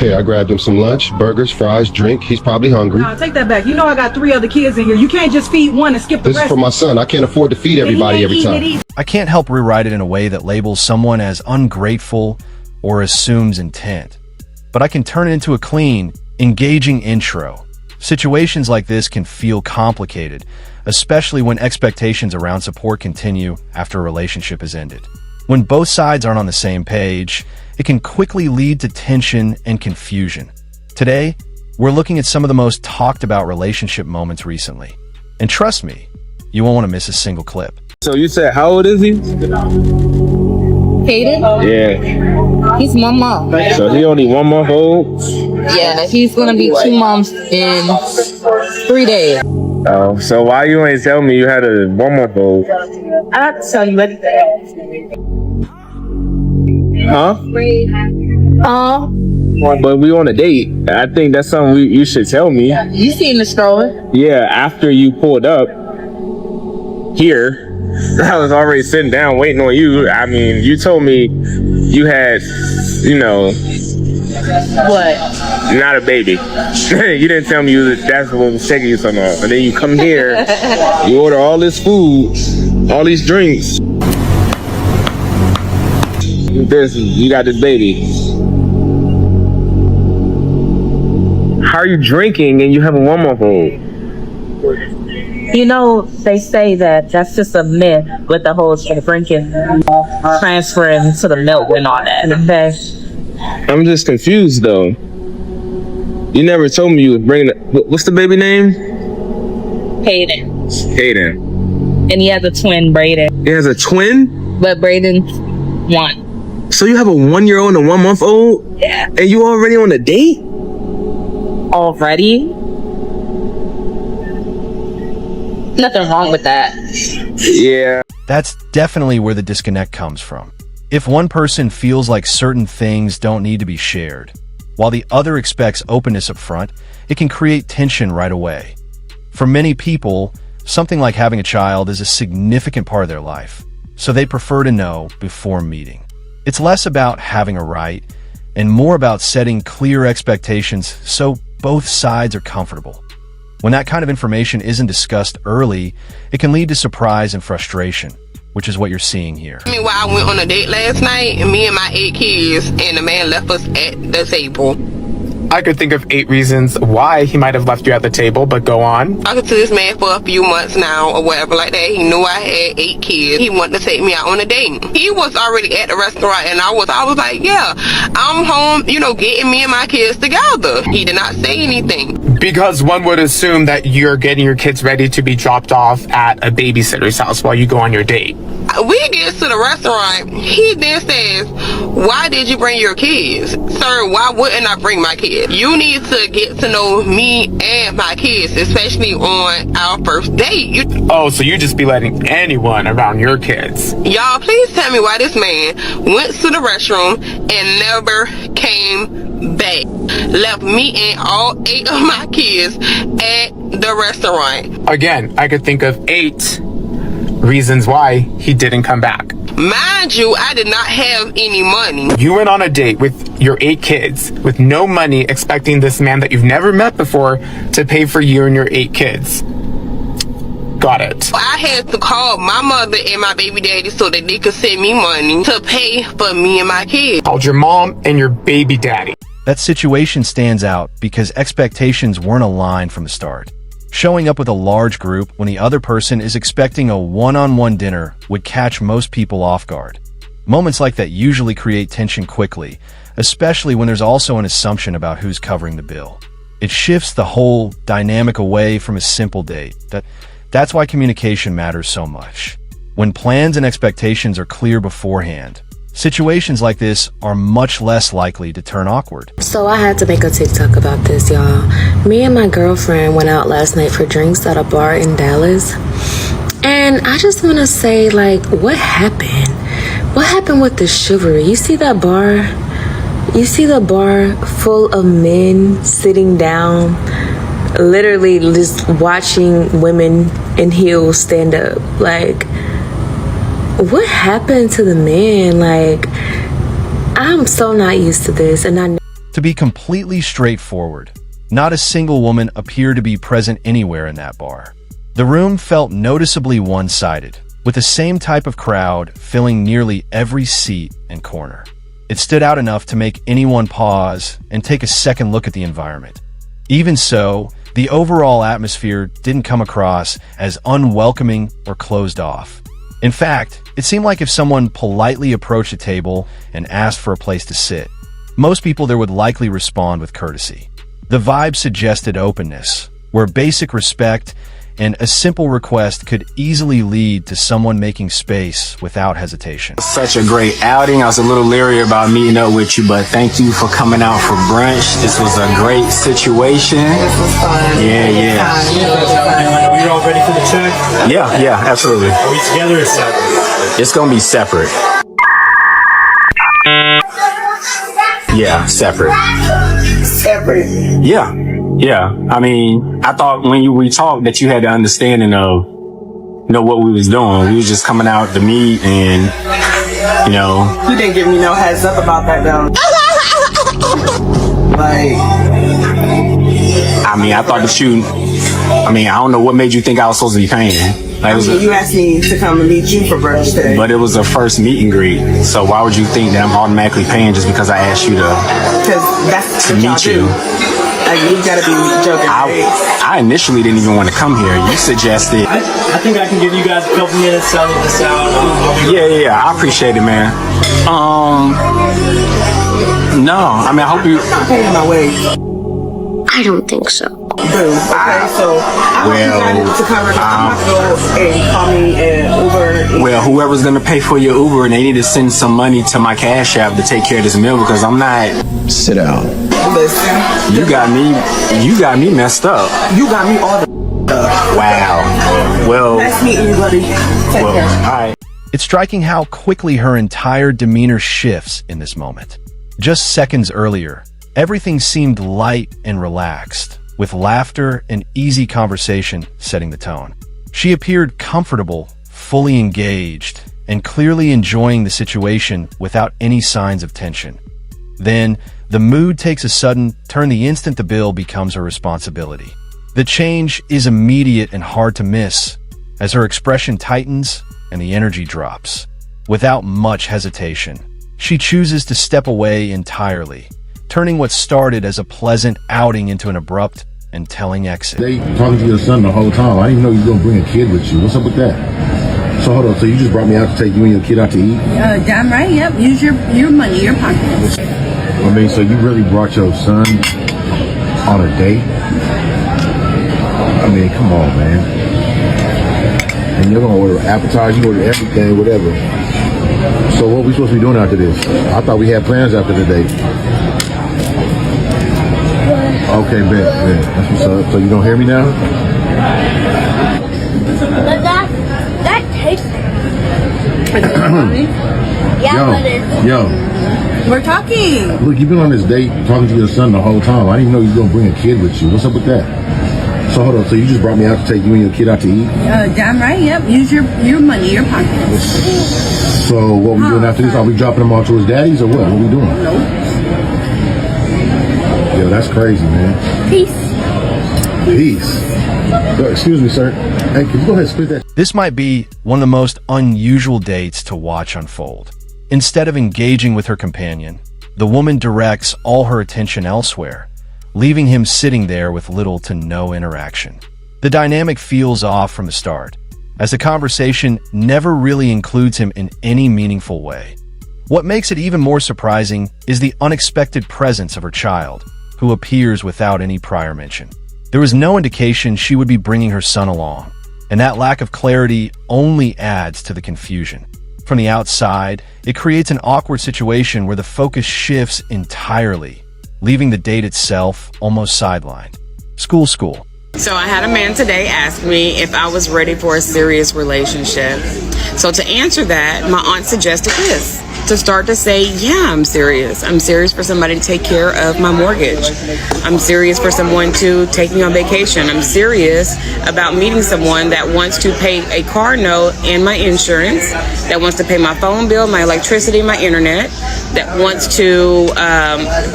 Okay, I grabbed him some lunch, burgers, fries, drink. He's probably hungry. Nah, take that back. You know I got 3 other kids in here. You can't just feed one and skip the This rest. is for my son. I can't afford to feed everybody every time. I can't help rewrite it in a way that labels someone as ungrateful or assumes intent. But I can turn it into a clean, engaging intro. Situations like this can feel complicated, especially when expectations around support continue after a relationship has ended. When both sides aren't on the same page, it can quickly lead to tension and confusion. Today, we're looking at some of the most talked about relationship moments recently. And trust me, you won't want to miss a single clip. So you said, how old is he? Hayden? Yeah. He's 1 month. So he only 1 month old? Yeah, he's gonna be 2 months in 3 days. Oh, so why you ain't tell me you had a 1 month old? I have to tell you everything. Huh? But we on a date. I think that's something you should tell me. You seen the stroller? Yeah, after you pulled up here, I was already sitting down waiting on you. I mean, you told me you had, What? not a baby. You didn't tell me that's what was taking you so long. And then you come here, you order all this food, all these drinks. You got this baby. How are you drinking and you have a 1 month old? You know, they say that's just a myth with the whole drinking, transferring to the milk and all that. Okay? I'm just confused though. You never told me you was bringing. What's the baby name? Hayden. Hayden. And he has a twin, Brayden. He has a twin? But Brayden's 1. So you have a 1-year-old and a 1 month old? Yeah. And you already on a date? Already? Nothing wrong with that. Yeah. That's definitely where the disconnect comes from. If one person feels like certain things don't need to be shared, while the other expects openness up front, it can create tension right away. For many people, something like having a child is a significant part of their life, so they prefer to know before meeting. It's less about having a right and more about setting clear expectations so both sides are comfortable. When that kind of information isn't discussed early, it can lead to surprise and frustration, which is what you're seeing here. I mean, while I went on a date last night, and me and my 8 kids, and the man left us at the table. I could think of 8 reasons why he might have left you at the table, but go on. Talking to this man for a few months now, or whatever like that. He knew I had 8 kids. He wanted to take me out on a date. He was already at the restaurant, and I was like, yeah, I'm home, getting me and my kids together. He did not say anything. Because one would assume that you're getting your kids ready to be dropped off at a babysitter's house while you go on your date. We get to the restaurant, he then says, why did you bring your kids? Sir, why wouldn't I bring my kids? You need to get to know me and my kids, especially on our first date. So you just be letting anyone around your kids. Y'all, please tell me why this man went to the restroom and never came back. Left me and all 8 of my kids at the restaurant. Again, I could think of 8 reasons why he didn't come back. Mind you, I did not have any money. You went on a date with your 8 kids with no money, expecting this man that you've never met before to pay for you and your 8 kids. Got it. I had to call my mother and my baby daddy so that they could send me money to pay for me and my kids. Called your mom and your baby daddy. That situation stands out because expectations weren't aligned from the start. Showing up with a large group when the other person is expecting a one-on-one dinner would catch most people off guard. Moments like that usually create tension quickly, especially when there's also an assumption about who's covering the bill. It shifts the whole dynamic away from a simple date. That's why communication matters so much. When plans and expectations are clear beforehand, situations like this are much less likely to turn awkward. So I had to make a TikTok about this, y'all. Me and my girlfriend went out last night for drinks at a bar in Dallas. And I just want to say, what happened? What happened with the chivalry? You see that bar? You see the bar full of men sitting down, literally just watching women in heels stand up. What happened to the men? I'm so not used to this, and To be completely straightforward, not a single woman appeared to be present anywhere in that bar. The room felt noticeably one-sided, with the same type of crowd filling nearly every seat and corner. It stood out enough to make anyone pause and take a second look at the environment. Even so, the overall atmosphere didn't come across as unwelcoming or closed off. In fact, it seemed like if someone politely approached a table and asked for a place to sit, most people there would likely respond with courtesy. The vibe suggested openness, where basic respect and a simple request could easily lead to someone making space without hesitation. Such a great outing. I was a little leery about meeting up with you, but thank you for coming out for brunch. This was a great situation. This was fun. Yeah. Are we all ready for the check? Yeah, absolutely. Are we together or separate? It's gonna be separate. Yeah, separate. Separate. Yeah. I mean, I thought when we talked that you had the understanding of, what we was doing. We was just coming out to meet and, You didn't give me no heads up about that though. I thought that I don't know what made you think I was supposed to be paying. You asked me to come and meet you for brunch today. But it was a first meet and greet. So why would you think that I'm automatically paying just because I asked you to meet you? You gotta be joking. I initially didn't even want to come here. You suggested. I think I can give you guys a couple minutes selling this out. Yeah. I appreciate it, man. No. I hope you. I'm paying my way. I don't think so. Boom. Okay, so I want you guys to cover. I'm gonna go and call me an Uber. Well, whoever's gonna pay for your Uber, they need to send some money to my Cash App to take care of this meal because I'm not. Sit down. Listen. You got me messed up. You got me all the Wow. Well. Nice meeting you, buddy. Take care. All right. It's striking how quickly her entire demeanor shifts in this moment. Just seconds earlier, everything seemed light and relaxed, with laughter and easy conversation setting the tone. She appeared comfortable, fully engaged, and clearly enjoying the situation without any signs of tension. Then, the mood takes a sudden turn the instant the bill becomes her responsibility. The change is immediate and hard to miss, as her expression tightens and the energy drops. Without much hesitation, she chooses to step away entirely, turning what started as a pleasant outing into an abrupt and telling exit. They talking to your son the whole time. I didn't know you were gonna bring a kid with you. What's up with that? So hold on. So you just brought me out to take you and your kid out to eat? Damn right. Yep. Use your money, your pocket. So you really brought your son on a date? Come on, man. And you're gonna order appetizer, you order everything, whatever. So what are we supposed to be doing after this? I thought we had plans after the date. Okay, bet. That's what's up. So you don't hear me now? That tastes Yo. We're talking. Look, you've been on this date talking to your son the whole time. I didn't know you were gonna bring a kid with you. What's up with that? So hold on. So you just brought me out to take you and your kid out to eat? Damn right. Yep. Use your money, your pocket. So what we doing after this? Are we dropping him off to his daddy's or what? What are we doing? Nope. Yo, that's crazy, man. Peace. Excuse me, sir. Hey, can you go ahead and split that? This might be one of the most unusual dates to watch unfold. Instead of engaging with her companion, the woman directs all her attention elsewhere, leaving him sitting there with little to no interaction. The dynamic feels off from the start, as the conversation never really includes him in any meaningful way. What makes it even more surprising is the unexpected presence of her child, who appears without any prior mention. There was no indication she would be bringing her son along, and that lack of clarity only adds to the confusion. From the outside, it creates an awkward situation where the focus shifts entirely, leaving the date itself almost sidelined. School. So I had a man today ask me if I was ready for a serious relationship. So to answer that, my aunt suggested this. to start to say, yeah, I'm serious. I'm serious for somebody to take care of my mortgage. I'm serious for someone to take me on vacation. I'm serious about meeting someone that wants to pay a car note and my insurance, that wants to pay my phone bill, my electricity, my internet, that wants to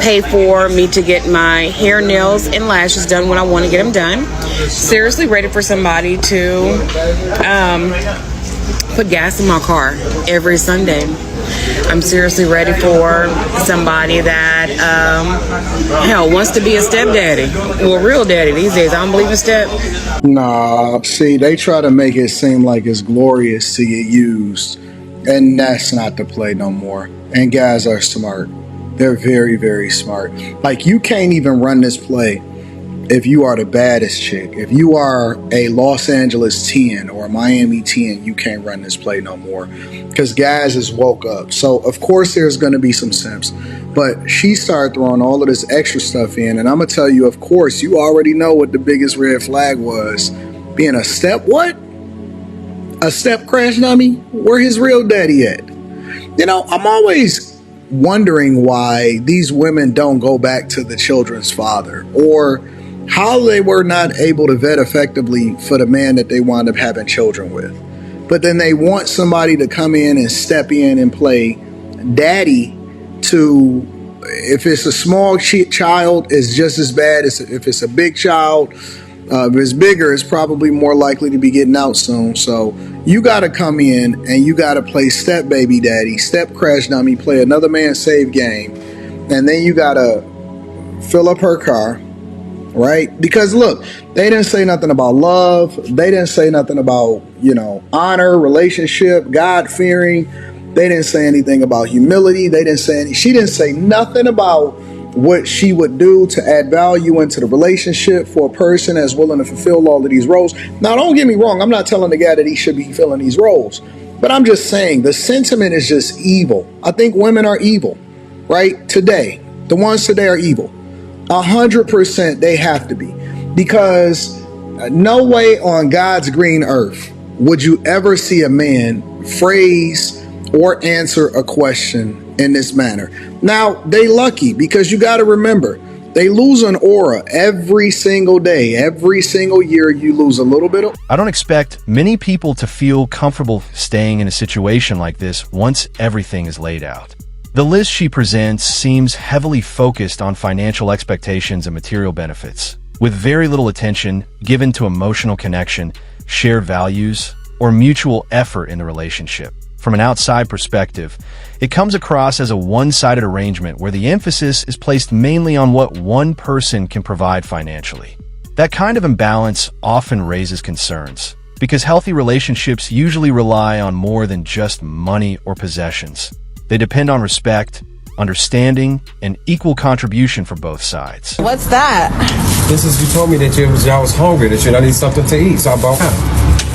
pay for me to get my hair, nails, and lashes done when I want to get them done. Seriously ready for somebody to put gas in my car every Sunday. I'm seriously ready for somebody that, wants to be a stepdaddy. Well, real daddy these days. I don't believe in step. Nah, see, they try to make it seem like it's glorious to get used. And that's not the play no more. And guys are smart. They're very, very smart. Like, you can't even run this play if you are the baddest chick. If you are a Los Angeles 10 or a Miami 10, you can't run this play no more. Because guys is woke up. So, of course, there's going to be some simps. But she started throwing all of this extra stuff in. And I'm going to tell you, of course, you already know what the biggest red flag was. Being a step what? A step crash dummy? Where his real daddy at? You know, I'm always wondering why these women don't go back to the children's father, or how they were not able to vet effectively for the man that they wound up having children with. But then they want somebody to come in and step in and play daddy to, if it's a small child, it's just as bad as if it's a big child. If it's bigger, it's probably more likely to be getting out soon. So you got to come in and you got to play step baby daddy, step crash dummy, play another man's save game. And then you got to fill up her car, right? Because look, they didn't say nothing about love. They didn't say nothing about, honor, relationship, God-fearing. They didn't say anything about humility. She didn't say nothing about what she would do to add value into the relationship for a person that's willing to fulfill all of these roles. Now, don't get me wrong. I'm not telling the guy that he should be filling these roles, but I'm just saying the sentiment is just evil. I think women are evil, right? Today, the ones today are evil. 100% they have to be, because no way on God's green earth would you ever see a man phrase or answer a question in this manner. Now, they lucky, because you got to remember, they lose an aura every single day. Every single year, you lose a little bit of... I don't expect many people to feel comfortable staying in a situation like this once everything is laid out. The list she presents seems heavily focused on financial expectations and material benefits, with very little attention given to emotional connection, shared values, or mutual effort in the relationship. From an outside perspective, it comes across as a one-sided arrangement where the emphasis is placed mainly on what one person can provide financially. That kind of imbalance often raises concerns, because healthy relationships usually rely on more than just money or possessions. They depend on respect, understanding, and equal contribution from both sides. What's that? This is, you told me that y'all was hungry, that you need something to eat, so I bought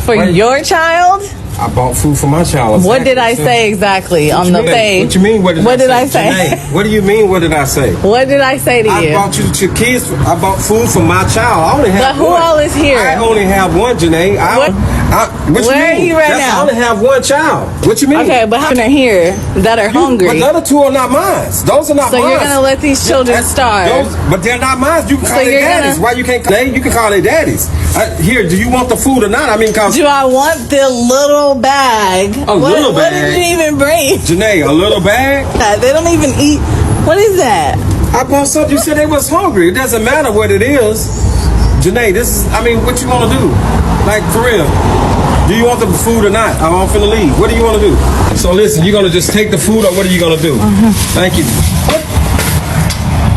For your child? I bought food for my child. What did I say exactly on the page? What you mean? What did I say? Janae, what do you mean? What did I say? What did I say to you? I bought you to kids. I bought food for my child. I only have but who one. all is here? I only have one, Janae. What Where you mean? are you right now? I only have one child. What you mean? Okay, but how many are here that are hungry? But the other two are not mine. Those are not mine. So you're gonna let these children starve? But they're not mine. You can call their daddies. Why you can't? You can call their daddies. Here, do you want the food or not? I mean, do I want the little bag? Little bag. What did you even bring? Janae, a little bag? They don't even eat. What is that? I bought something. You said they was hungry. It doesn't matter what it is. Janae, what you want to do? Like, for real. Do you want the food or not? I'm finna leave. What do you want to do? So listen, you're going to just take the food, or what are you going to do? Thank you.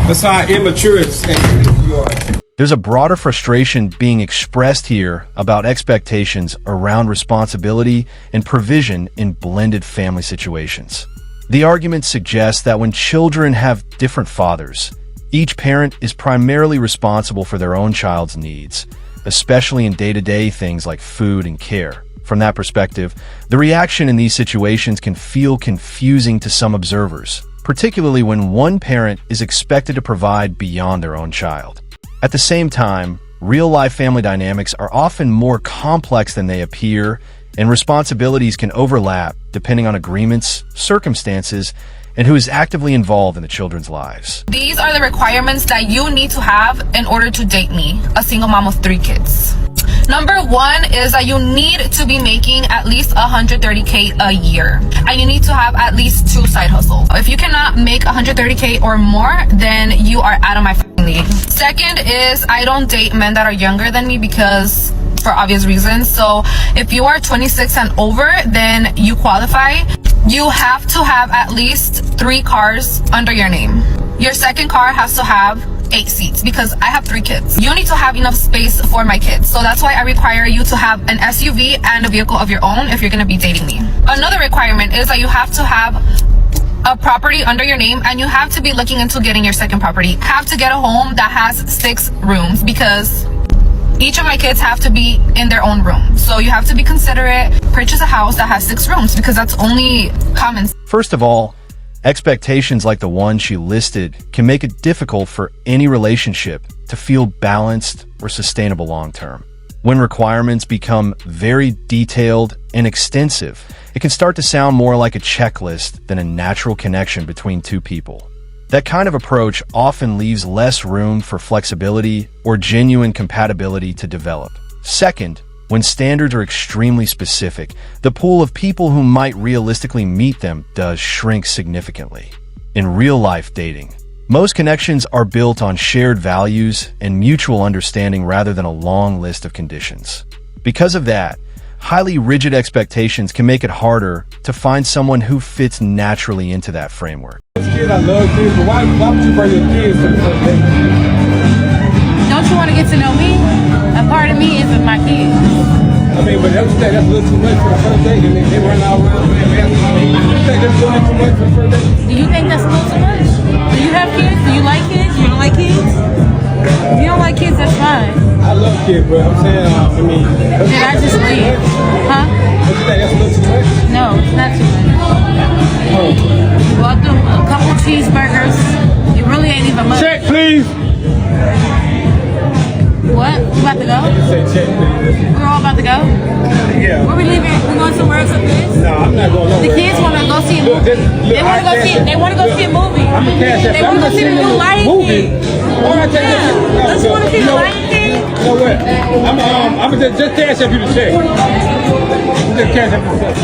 That's how immature you are. There's a broader frustration being expressed here about expectations around responsibility and provision in blended family situations. The argument suggests that when children have different fathers, each parent is primarily responsible for their own child's needs, especially in day-to-day things like food and care. From that perspective, the reaction in these situations can feel confusing to some observers, particularly when one parent is expected to provide beyond their own child. At the same time, real-life family dynamics are often more complex than they appear, and responsibilities can overlap depending on agreements, circumstances, and who is actively involved in the children's lives. These are the requirements that you need to have in order to date me, a single mom of 3 kids. Number 1 is that you need to be making at least $130K a year, and you need to have at least 2 side hustles. If you cannot make $130K or more, then you are out of my league. Second is I don't date men that are younger than me because for obvious reasons. So if you are 26 and over, then you qualify. You have to have at least 3 cars under your name. Your second car has to have 8 seats because I have 3 kids. You need to have enough space for my kids. So that's why I require you to have an SUV and a vehicle of your own if you're going to be dating me. Another requirement is that you have to have a property under your name, and you have to be looking into getting your second property. You have to get a home that has 6 rooms because each of my kids have to be in their own room. So you have to be considerate, purchase a house that has 6 rooms because that's only common. First of all, expectations like the one she listed can make it difficult for any relationship to feel balanced or sustainable long term. When requirements become very detailed and extensive, it can start to sound more like a checklist than a natural connection between 2 people. That kind of approach often leaves less room for flexibility or genuine compatibility to develop. Second, when standards are extremely specific, the pool of people who might realistically meet them does shrink significantly. In real-life dating, most connections are built on shared values and mutual understanding rather than a long list of conditions. Because of that, highly rigid expectations can make it harder to find someone who fits naturally into that framework. Kids, I love kids, but why would you bring your kids to the first date? Don't you want to get to know me? A part of me isn't my kids. I mean, but that's a little too much for the first date, and they run all around. You think that's a little too much for the first date? Do you think that's a little too much? Do you have kids? Do you like kids? You don't like kids? If you don't like kids, that's fine. I love kids, but I'm saying, Did I just leave? Huh? Don't you think that's a little too much? No, it's not too much. You bought them a couple cheeseburgers. It really ain't even much. Check, please. What? We about to go? Say check, please. We're all about to go? Yeah. Where we leaving? We going somewhere else after this? No, I'm not going nowhere. The kids want to go see a movie. They want to go see. They want to go see a movie. I'm a cash They want to go see the new Lion King. Don't you want to see the Lion King? You know what? I'm just cash up you the check. Just cash up you the check.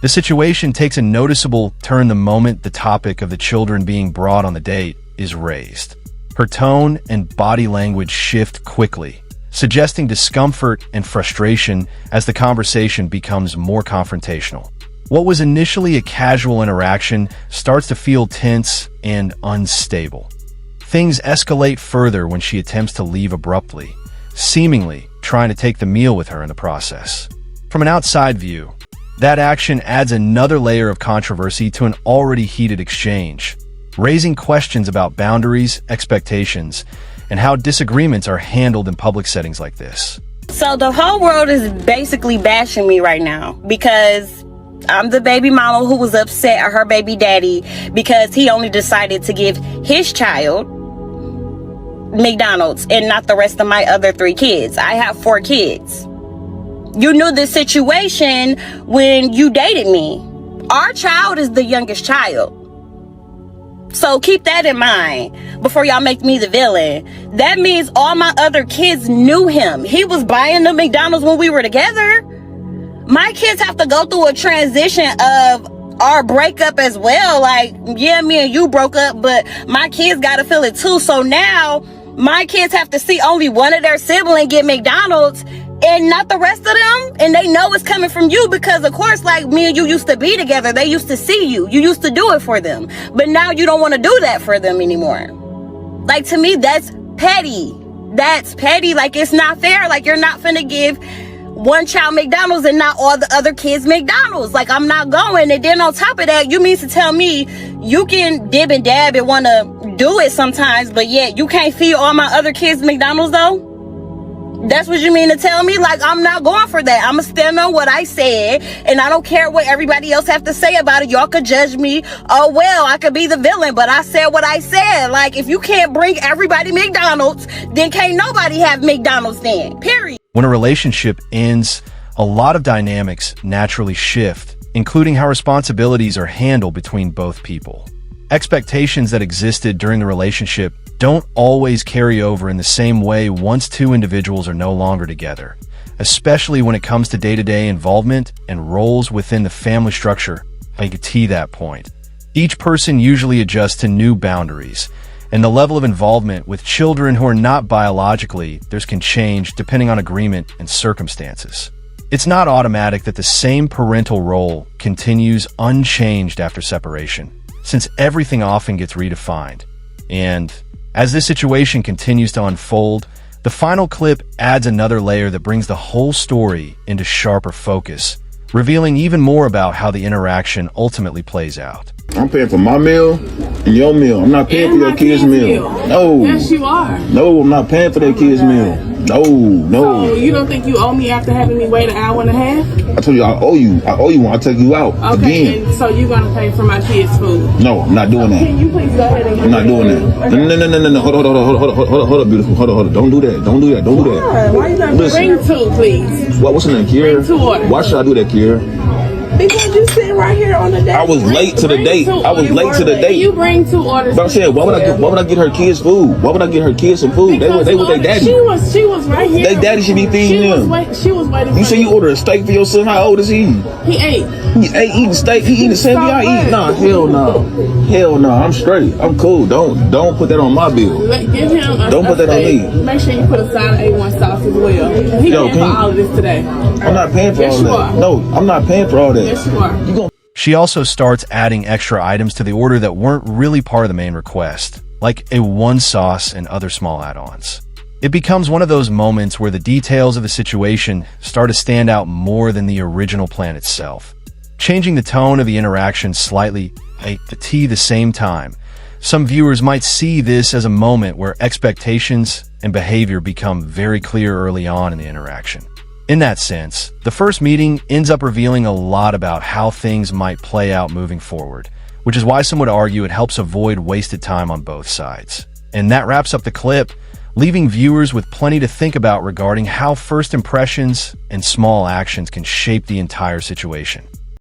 The situation takes a noticeable turn the moment the topic of the children being brought on the date is raised. Her tone and body language shift quickly, suggesting discomfort and frustration as the conversation becomes more confrontational. What was initially a casual interaction starts to feel tense and unstable. Things escalate further when she attempts to leave abruptly, seemingly trying to take the meal with her in the process. From an outside view, that action adds another layer of controversy to an already heated exchange, raising questions about boundaries, expectations, and how disagreements are handled in public settings like this. So the whole world is basically bashing me right now because I'm the baby mama who was upset at her baby daddy because he only decided to give his child McDonald's and not the rest of my other 3 kids. I have 4 kids. You knew this situation when you dated me. Our child is the youngest child. So keep that in mind before y'all make me the villain. That means all my other kids knew him. He was buying the McDonald's when we were together. My kids have to go through a transition of our breakup as well. Like, yeah, me and you broke up, but my kids got to feel it too. So now my kids have to see only one of their siblings get McDonald's and not the rest of them. And they know it's coming from you because, of course, like me and you used to be together. They used to see you. You used to do it for them. But now you don't want to do that for them anymore. Like, to me, that's petty. That's petty. Like, it's not fair. Like, you're not finna give one child McDonald's and not all the other kids McDonald's. Like, I'm not going. And then on top of that, you mean to tell me you can dib and dab and want to do it sometimes, but yet you can't feed all my other kids McDonald's though? That's what you mean to tell me? Like, I'm not going for that. I'm going to stand on what I said, and I don't care what everybody else have to say about it. Y'all could judge me. Oh, well, I could be the villain, but I said what I said. Like, if you can't bring everybody McDonald's, then can't nobody have McDonald's then, period. When a relationship ends, a lot of dynamics naturally shift, including how responsibilities are handled between both people. Expectations that existed during the relationship don't always carry over in the same way once two individuals are no longer together, especially when it comes to day-to-day involvement and roles within the family structure. I can see that point. Each person usually adjusts to new boundaries, and the level of involvement with children who are not biologically theirs can change depending on agreement and circumstances. It's not automatic that the same parental role continues unchanged after separation, since everything often gets redefined. And as this situation continues to unfold, the final clip adds another layer that brings the whole story into sharper focus, revealing even more about how the interaction ultimately plays out. I'm paying for my meal and your meal. I'm not paying for your kids' meal. No. Yes, you are. No, I'm not paying for their kids' meal. No. So you don't think you owe me after having me wait an hour and a half? I told you I owe you. I owe you when I take you out Okay, again. and so you're gonna pay for my kids' food? No, I'm not doing that. Can you please go ahead and I'm not doing that. No. Hold up, beautiful. Hold up. Don't do that. Don't do that. Why you not bring two, please? What's in there, Kiera? Bring 2 orders. Why should I do that, Kiera? Because you sitting right here on the date. I was late to the date. You bring 2 orders. But I'm saying, why would I get her kids food? Why would I get her kids some food? They with their daddy. She was right here. Their daddy should be feeding them. She was waiting. You say you ordered a steak for your son? How old is he? He ate. He ate eating steak. He eating the same thing I eat. Nah, hell no. I'm straight. I'm cool. Don't put that on my bill. Give him Don't put that on me. Make sure you put a side of A1 sauce as well. He paying for all of this today. I'm not paying for all that. No, I'm not paying for all that. Yes, you are. She also starts adding extra items to the order that weren't really part of the main request, like A1 sauce and other small add-ons. It becomes one of those moments where the details of the situation start to stand out more than the original plan itself, changing the tone of the interaction slightly at the same time. Some viewers might see this as a moment where expectations and behavior become very clear early on in the interaction. In that sense, the first meeting ends up revealing a lot about how things might play out moving forward, which is why some would argue it helps avoid wasted time on both sides. And that wraps up the clip, leaving viewers with plenty to think about regarding how first impressions and small actions can shape the entire situation.